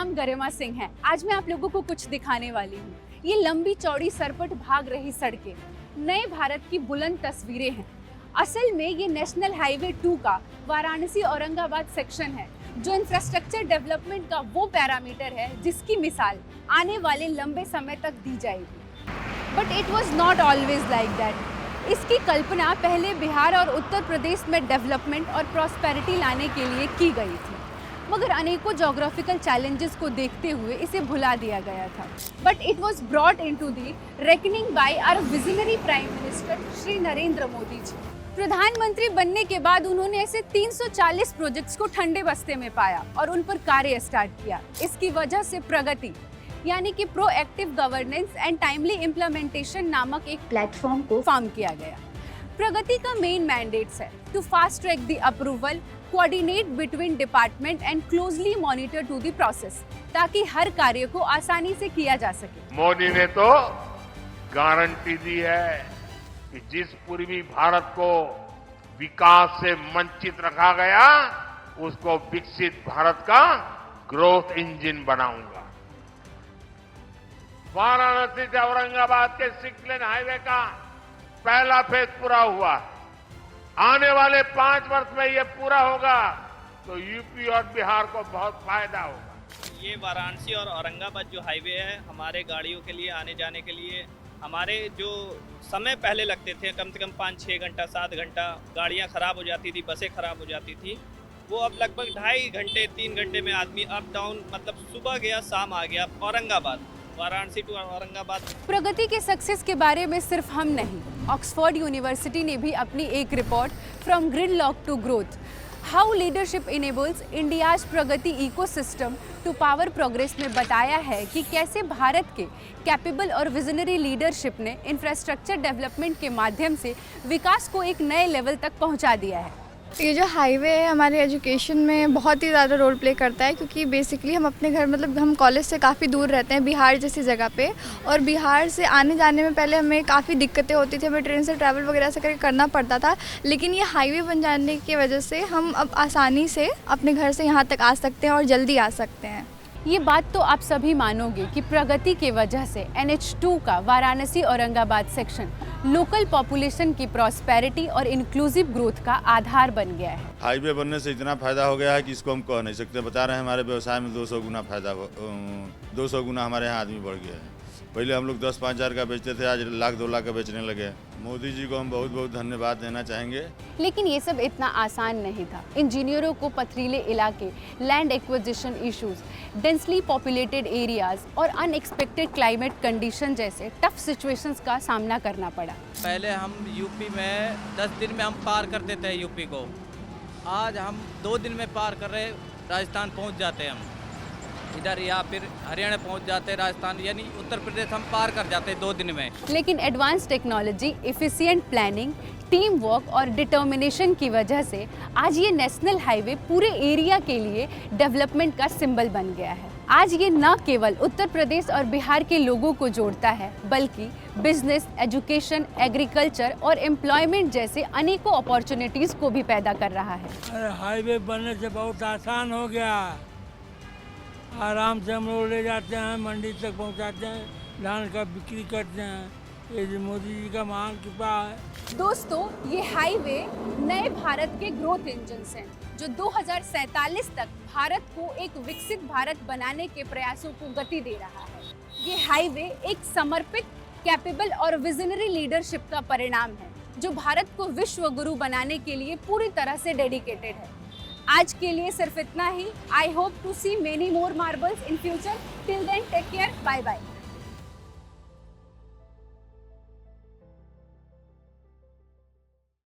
नाम गरिमा सिंह है। आज मैं आप लोगों को कुछ दिखाने वाली हूँ। ये लंबी चौड़ी सरपट भाग रही सड़कें नए भारत की बुलंद तस्वीरें हैं। असल में ये नेशनल हाईवे 2 का वाराणसी औरंगाबाद सेक्शन है, जो इंफ्रास्ट्रक्चर डेवलपमेंट का वो पैरामीटर है जिसकी मिसाल आने वाले लंबे समय तक दी जाएगी। But it was not always like that. इसकी कल्पना पहले बिहार और उत्तर प्रदेश में डेवलपमेंट और प्रॉस्पेरिटी लाने के लिए की गई थी, मगर अनेकों जोग्राफिकल चैलेंजेस को देखते हुए इसे भुला दिया गया था। But it was brought into the reckoning by our visionary prime minister Shri Narendra Modi ji. प्रधानमंत्री बनने के बाद उन्होंने ऐसे 340 प्रोजेक्ट्स को ठंडे बस्ते में पाया और उन पर कार्य स्टार्ट किया। इसकी वजह से प्रगति यानी कि proactive governance and timely implementation नामक एक प्लेटफॉर्म को फॉर्म किया गया। प्रगति का मेन मैंडेट्स है to fast track the approval, coordinate between department and closely monitor to the process, ताकि हर कार्य को आसानी से किया जा सके। मोदी ने तो गारंटी दी है कि जिस पूर्वी भारत को विकास से वंचित रखा गया, उसको विकसित भारत का ग्रोथ इंजन बनाऊंगा। वाराणसी से औरंगाबाद के 6 लेन हाईवे का पहला फेज पूरा हुआ। आने वाले 5 वर्ष में ये पूरा होगा तो यूपी और बिहार को बहुत फायदा होगा। ये वाराणसी और औरंगाबाद जो हाईवे है, हमारे गाड़ियों के लिए आने जाने के लिए हमारे जो समय पहले लगते थे कम से कम 5-6 घंटा 7 घंटा, गाड़ियाँ खराब हो जाती थी, बसें खराब हो जाती थी, वो अब लगभग 2.5 घंटे 3 घंटे में आदमी अप डाउन, मतलब सुबह गया शाम आ गया। औरंगाबाद, वाराणसी टू औरंगाबाद। प्रगति के सक्सेस के बारे में सिर्फ हम नहीं, ऑक्सफोर्ड यूनिवर्सिटी ने भी अपनी एक report from gridlock to growth, how leadership enables India's Pragati ecosystem to power progress में बताया है कि कैसे भारत के कैपेबल और विजनरी लीडरशिप ने इंफ्रास्ट्रक्चर डेवलपमेंट के माध्यम से विकास को एक नए लेवल तक पहुंचा दिया है। ये जो हाईवे है हमारे एजुकेशन में बहुत ही ज़्यादा रोल प्ले करता है, क्योंकि बेसिकली हम अपने घर, मतलब हम कॉलेज से काफ़ी दूर रहते हैं, बिहार जैसी जगह पे, और बिहार से आने जाने में पहले हमें काफ़ी दिक्कतें होती थी, हमें ट्रेन से ट्रैवल वगैरह से करके करना पड़ता था। लेकिन ये हाईवे बन जाने की वजह से हम अब आसानी से अपने घर से यहाँ तक आ सकते हैं और जल्दी आ सकते हैं। ये बात तो आप सभी मानोगे कि प्रगति के वजह से NH2 का Varanasi Aurangabad section local population की प्रॉस्पेरिटी और इंक्लूसिव ग्रोथ का आधार बन गया है। हाईवे बनने से इतना फायदा हो गया है कि इसको हम कह नहीं सकते। बता रहे हैं हमारे व्यवसाय में 200 गुना फायदा, 200 गुना हमारे यहाँ आदमी बढ़ गया है। पहले हम लोग 10-5 हज़ार का बेचते थे, आज 1-2 लाख का बेचने लगे। मोदी जी को हम बहुत बहुत धन्यवाद देना चाहेंगे। लेकिन ये सब इतना आसान नहीं था। इंजीनियरों को पथरीले इलाके, land acquisition issues, densely populated areas और अनएक्सपेक्टेड क्लाइमेट कंडीशन जैसे टफ सिचुएशंस का सामना करना पड़ा। पहले हम यूपी में 10 दिन में हम पार करते थे यूपी को, आज हम 2 दिन में पार कर रहे, राजस्थान पहुंच जाते हैं हम इधर, या फिर हरियाणा पहुंच जाते, राजस्थान यानी उत्तर प्रदेश हम पार कर जाते 2 दिन में। लेकिन advance technology, efficient planning, team work और डिटर्मिनेशन की वजह से आज ये नेशनल हाईवे पूरे एरिया के लिए डेवलपमेंट का सिंबल बन गया है। आज ये न केवल उत्तर प्रदेश और बिहार के लोगों को जोड़ता है, बल्कि बिजनेस, एजुकेशन, एग्रीकल्चर और एम्प्लॉयमेंट जैसे अनेकों अपॉर्चुनिटीज को भी पैदा कर रहा है। अरे हाईवे बनने से बहुत आसान हो गया, आराम से हम लोग ले जाते हैं, मंडी तक पहुंचाते हैं, धान का बिक्री करते हैं। ये मोदी जी का महान कृपा है। दोस्तों, ये हाईवे नए भारत के ग्रोथ इंजन्स हैं, जो 2047 तक भारत को एक विकसित भारत बनाने के प्रयासों को गति दे रहा है। ये हाईवे एक समर्पित, कैपेबल और विजनरी लीडरशिप का परिणाम है, जो भारत को विश्व गुरु बनाने के लिए पूरी तरह से डेडिकेटेड है। आज के लिए सिर्फ इतना ही। I hope to see many more marbles in future. Till then take care, bye bye.